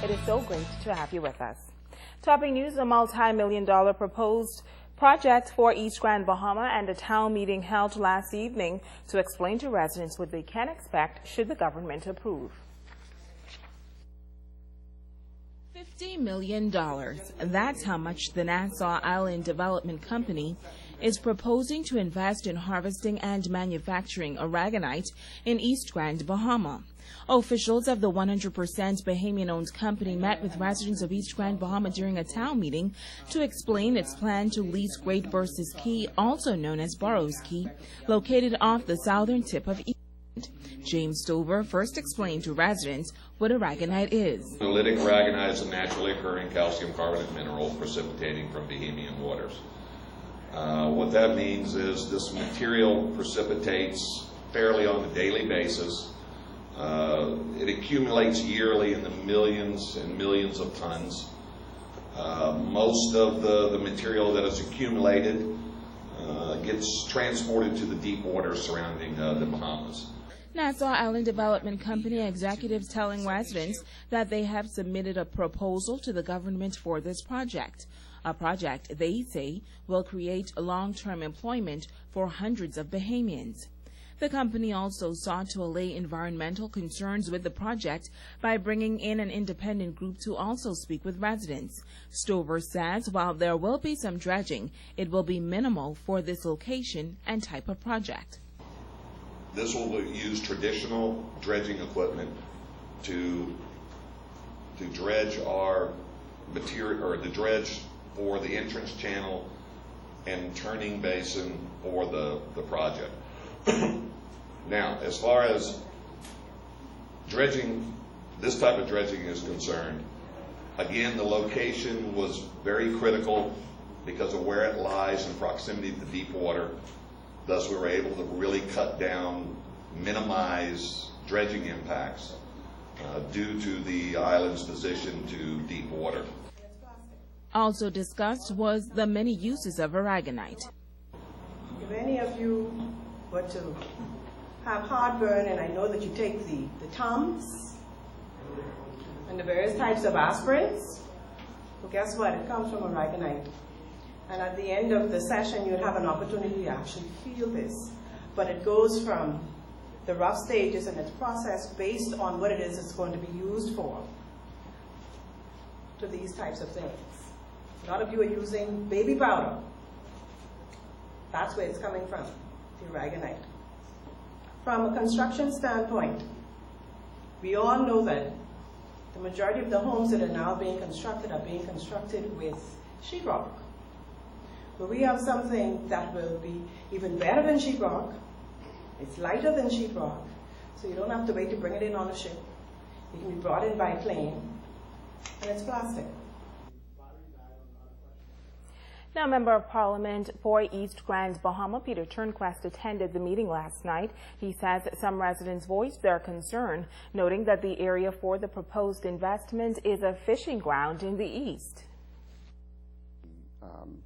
It is so great to have you with us. Topping news, a multi-million-dollar proposed project for East Grand Bahama and a town meeting held last evening to explain to residents what they can expect should the government approve. $50 million. That's how much the Nassau Island Development Company is proposing to invest in harvesting and manufacturing aragonite in East Grand Bahama. Officials of the 100% Bahamian-owned company met with residents of East Grand Bahama during a town meeting to explain its plan to lease Great Burses Key, also known as Burrows Key, located off the southern tip of East. James Stover first explained to residents what aragonite is. Oolitic aragonite is a naturally occurring calcium carbonate mineral precipitating from Bahamian waters. What that means is this material precipitates fairly on a daily basis. It accumulates yearly in the millions and millions of tons. Most of the material that is accumulated gets transported to the deep waters surrounding the Bahamas. Nassau Island Development Company executives telling residents that they have submitted a proposal to the government for this project. A project they say will create long-term employment for hundreds of Bahamians. The company also sought to allay environmental concerns with the project by bringing in an independent group to also speak with residents. Stover says while there will be some dredging, it will be minimal for this location and type of project. This will use traditional dredging equipment to dredge our material, or to dredge for the entrance channel and turning basin for the project. Now, as far as dredging, this type of dredging is concerned, again, the location was very critical because of where it lies in proximity to deep water. Thus, we were able to really cut down, minimize dredging impacts due to the island's position to deep water. Also discussed was the many uses of aragonite. If any of you were to have heartburn, and I know that you take the Tums and the various types of aspirins, well, guess what? It comes from aragonite. And at the end of the session, you'd have an opportunity to actually feel this. But it goes from the rough stages and it's processed based on what it is it's going to be used for to these types of things. A lot of you are using baby powder. That's where it's coming from, the aragonite. From a construction standpoint, we all know that the majority of the homes that are now being constructed are being constructed with sheetrock. But we have something that will be even better than sheetrock. It's lighter than sheetrock, so you don't have to wait to bring it in on a ship. It can be brought in by plane, and it's plastic. Now, Member of Parliament for East Grand Bahama, Peter Turnquest, attended the meeting last night. He says some residents voiced their concern, noting that the area for the proposed investment is a fishing ground in the east.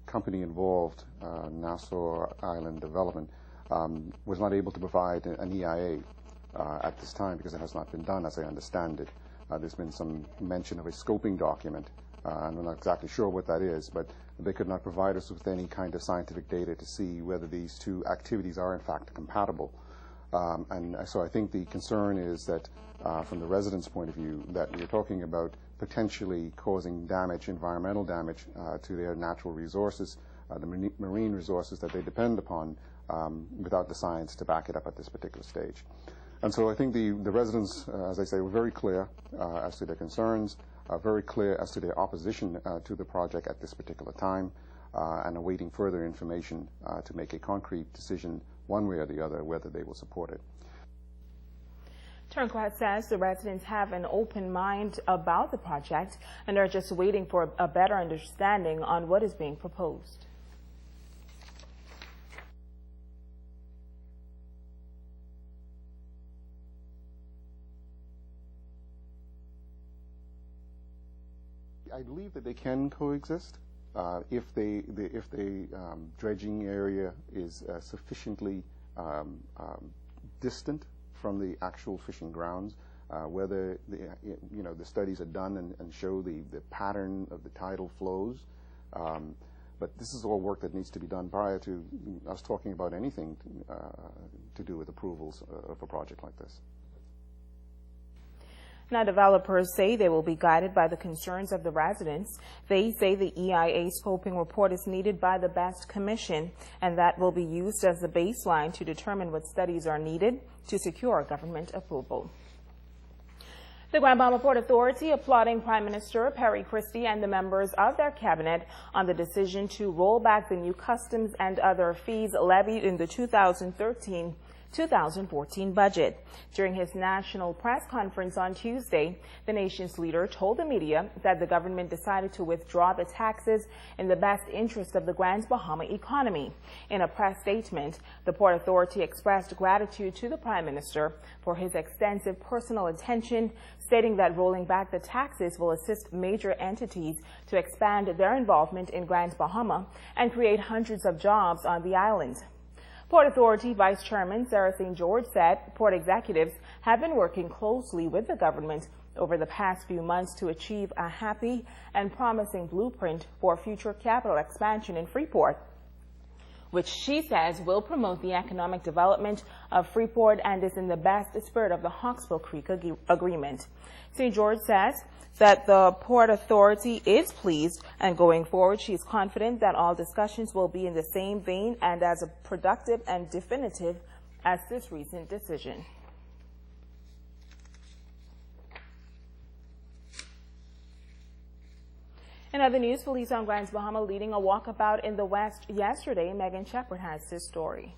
Company involved, Nassau Island Development, was not able to provide an EIA at this time because it has not been done, as I understand it. There's been some mention of a scoping document, and we're not exactly sure what that is, but they could not provide us with any kind of scientific data to see whether these two activities are in fact compatible. And so I think the concern is that from the residents' point of view, that we're talking about potentially causing damage, environmental damage to their natural resources, the marine resources that they depend upon, without the science to back it up at this particular stage. And so I think the residents, as I say, were very clear as to their concerns, very clear as to their opposition to the project at this particular time, and awaiting further information to make a concrete decision one way or the other whether they will support it. Turnquest says the residents have an open mind about the project and are just waiting for a better understanding on what is being proposed. I believe that they can coexist if the dredging area is sufficiently distant from the actual fishing grounds. whether the studies are done and show the pattern of the tidal flows. But this is all work that needs to be done prior to us talking about anything to do with approvals of a project like this. Now, developers say they will be guided by the concerns of the residents. They say the EIA scoping report is needed by the BEST Commission, and that will be used as the baseline to determine what studies are needed to secure government approval. The Grand Bahama Port Authority applauding Prime Minister Perry Christie and the members of their cabinet on the decision to roll back the new customs and other fees levied in the 2013-2014 budget. During his national press conference on Tuesday, the nation's leader told the media that the government decided to withdraw the taxes in the best interest of the Grand Bahama economy. In a press statement, the Port Authority expressed gratitude to the Prime Minister for his extensive personal attention, stating that rolling back the taxes will assist major entities to expand their involvement in Grand Bahama and create hundreds of jobs on the island. Port Authority Vice Chairman Sarah St. George said port executives have been working closely with the government over the past few months to achieve a happy and promising blueprint for future capital expansion in Freeport, which she says will promote the economic development of Freeport and is in the best spirit of the Hawksbill Creek Agreement. St. George says that the Port Authority is pleased, and going forward she is confident that all discussions will be in the same vein and as productive and definitive as this recent decision. In other news, police on Grand Bahama leading a walkabout in the West yesterday. Megan Shepard has this story.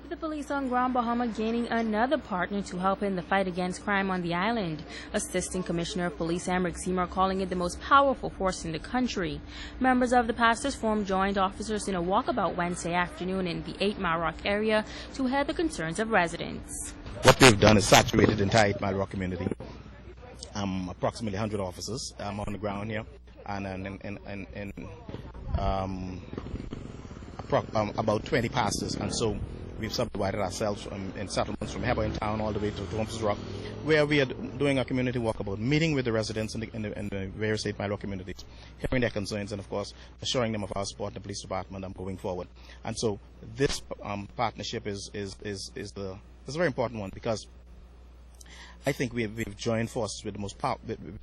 The police on Grand Bahama gaining another partner to help in the fight against crime on the island. Assistant Commissioner of Police Emric Seymour calling it the most powerful force in the country. Members of the Pastors Forum joined officers in a walkabout Wednesday afternoon in the 8 Mile Rock area to hear the concerns of residents. What we've done is saturated the entire 8 Mile Rock community. Approximately 100 officers on the ground here, and about 20 pastors, and so we've subdivided ourselves in settlements from Hebron Town all the way to Thompson's Rock, where we are doing a community walkabout, meeting with the residents in the various 8 Mile Rock communities, hearing their concerns, and of course assuring them of our support in the police department and moving forward. And so this partnership is a very important one, because I think we've joined forces with the most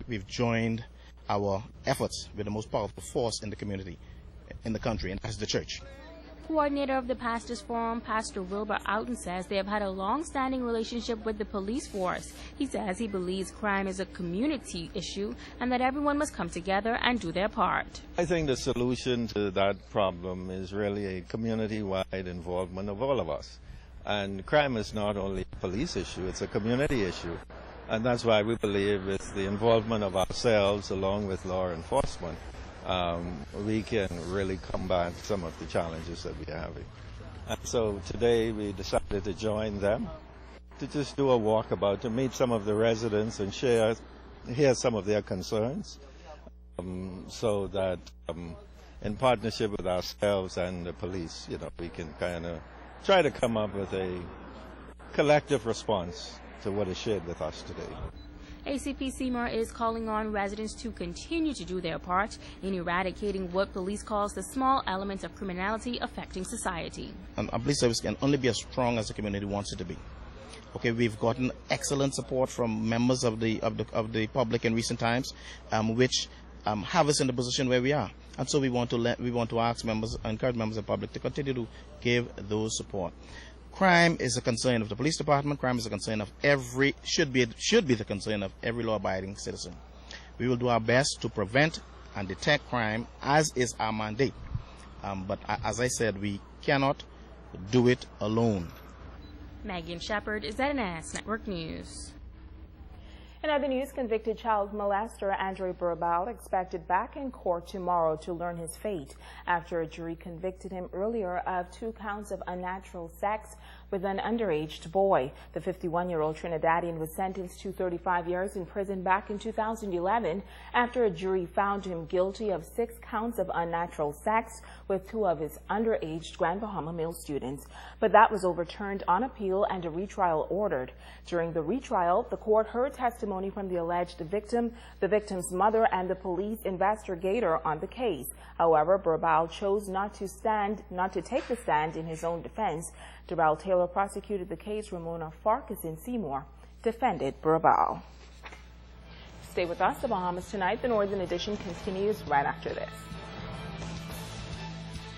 we've joined our efforts with the most powerful force in the community, in the country, and that's the church. Coordinator of the Pastors Forum, Pastor Wilbur Outen, says they have had a long-standing relationship with the police force. He says he believes crime is a community issue and that everyone must come together and do their part. I think the solution to that problem is really a community-wide involvement of all of us. And crime is not only a police issue, it's a community issue. And that's why we believe it's the involvement of ourselves along with law enforcement. We can really combat some of the challenges that we're having. And so today we decided to join them to just do a walkabout, to meet some of the residents and hear some of their concerns, so that in partnership with ourselves and the police, we can kind of try to come up with a collective response to what is shared with us today. ACP Seymour is calling on residents to continue to do their part in eradicating what police calls the small elements of criminality affecting society. A police service can only be as strong as the community wants it to be. Okay, we've gotten excellent support from members of the public in recent times, which have us in the position where we are. And so we want to ask members, encourage members of the public to continue to give those support. Crime is a concern of the police department. Crime is a concern of should be the concern of every law-abiding citizen. We will do our best to prevent and detect crime, as is our mandate. But as I said, we cannot do it alone. Megan Shepard, ZNS Network News. In other news, convicted child molester Andre Burbal expected back in court tomorrow to learn his fate after a jury convicted him earlier of 2 counts of unnatural sex with an underage boy. The 51-year-old Trinidadian was sentenced to 35 years in prison back in 2011 after a jury found him guilty of 6 counts of unnatural sex with 2 of his underage Grand Bahama male students. But that was overturned on appeal and a retrial ordered. During the retrial, the court heard testimony from the alleged victim, the victim's mother, and the police investigator on the case. However, Burbal chose not to take the stand in his own defense. Darrell Taylor prosecuted the case. Ramona Farkason Seymour defended Burbal. Stay with us. The Bahamas Tonight, the Northern Edition, continues right after this.